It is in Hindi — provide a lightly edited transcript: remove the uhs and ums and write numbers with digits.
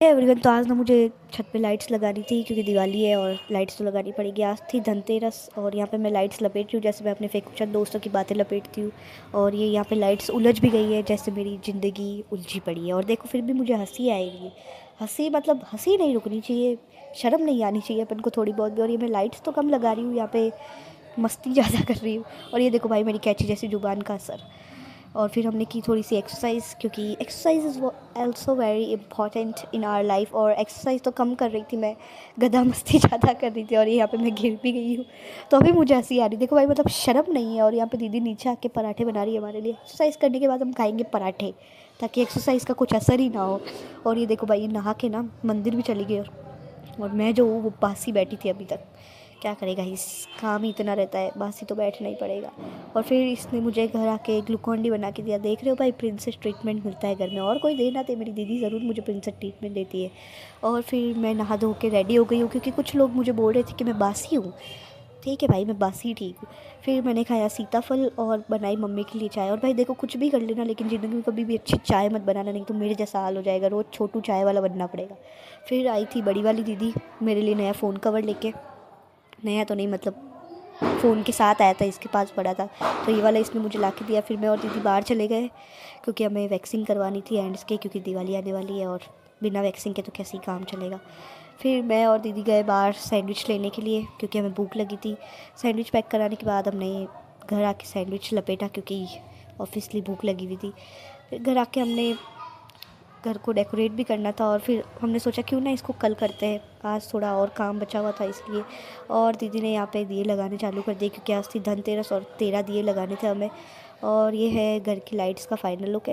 एवरीवन, तो आज ना मुझे छत पे लाइट्स लगानी थी क्योंकि दिवाली है और लाइट्स तो लगानी पड़ेगी। आज थी धनतेरस और यहाँ पे मैं लाइट्स लपेट रही हूँ जैसे मैं अपने फेकुचंद दोस्तों की बातें लपेटती हूँ। और ये यहाँ पे लाइट्स उलझ भी गई है जैसे मेरी ज़िंदगी उलझी पड़ी है। और देखो फिर भी मुझे हंसी आएगी। हंसी मतलब हंसी नहीं रुकनी चाहिए, शर्म नहीं आनी चाहिए अपन को थोड़ी बहुत भी। और ये मैं लाइट्स तो कम लगा रही हूँ, यहाँ पे मस्ती ज़्यादा कर रही हूँ। और ये देखो भाई मेरी कैची जैसी जुबान का असर। और फिर हमने की थोड़ी सी एक्सरसाइज क्योंकि exercise is also very important in our life. और एक्सरसाइज तो कम कर रही थी मैं, गधा मस्ती ज़्यादा कर रही थी और यहाँ पे मैं गिर भी गई हूँ। तो अभी मुझे हंसी आ रही। देखो भाई मतलब शर्म नहीं है। और यहाँ पे दीदी नीचे आके पराठे बना रही है हमारे लिए। एक्सरसाइज करने के बाद हम खाएंगे पराठे ताकि एक्सरसाइज का कुछ असर ही ना हो। और ये देखो भाई नहा के ना मंदिर भी चली गई और मैं जो हूँ वो बासी बैठी थी अभी तक। क्या करेगा, इस काम ही इतना रहता है, बासी तो बैठना ही पड़ेगा। और फिर इसने मुझे घर आके ग्लूकॉन डी बना के दिया। देख रहे हो भाई, प्रिंसेस ट्रीटमेंट मिलता है घर में। और कोई दे ना दे, मेरी दीदी ज़रूर मुझे प्रिंसेस ट्रीटमेंट देती है। और फिर मैं नहा धो के रेडी हो गई हूँ क्योंकि कुछ लोग मुझे बोल रहे थे कि मैं बासी हूँ। ठीक है भाई, मैं बासी ठीक हूँ। फिर मैंने खाया सीताफल और बनाई मम्मी के लिए चाय। और भाई देखो कुछ भी कर लेना लेकिन ज़िंदगी में कभी भी अच्छी चाय मत बनाना, नहीं तो मेरे जैसा हाल हो जाएगा, रोज़ छोटू चाय वाला बनना पड़ेगा। फिर आई थी बड़ी वाली दीदी मेरे लिए नया फ़ोन कवर लेके। नया तो नहीं मतलब फ़ोन के साथ आया था, इसके पास पड़ा था तो ये वाला इसने मुझे ला के दिया। फिर मैं और दीदी बाहर चले गए क्योंकि हमें वैक्सिंग करवानी थी हैंड्स के, क्योंकि दिवाली आने वाली है और बिना वैक्सिंग के तो कैसे ही काम चलेगा। फिर मैं और दीदी गए बाहर सैंडविच लेने के लिए क्योंकि हमें भूख लगी थी। सैंडविच पैक कराने के बाद हमने घर आके सैंडविच लपेटा क्योंकि ऑब्वियसली भूख लगी हुई थी। फिर घर आके हमने घर को डेकोरेट भी करना था और फिर हमने सोचा क्यों ना इसको कल करते हैं, आज थोड़ा और काम बचा हुआ था इसलिए। और दीदी ने यहाँ पे दिए लगाने चालू कर दिए क्योंकि आज थी धनतेरस और 13 दिए लगाने थे हमें। और ये है घर की लाइट्स का फाइनल लुक।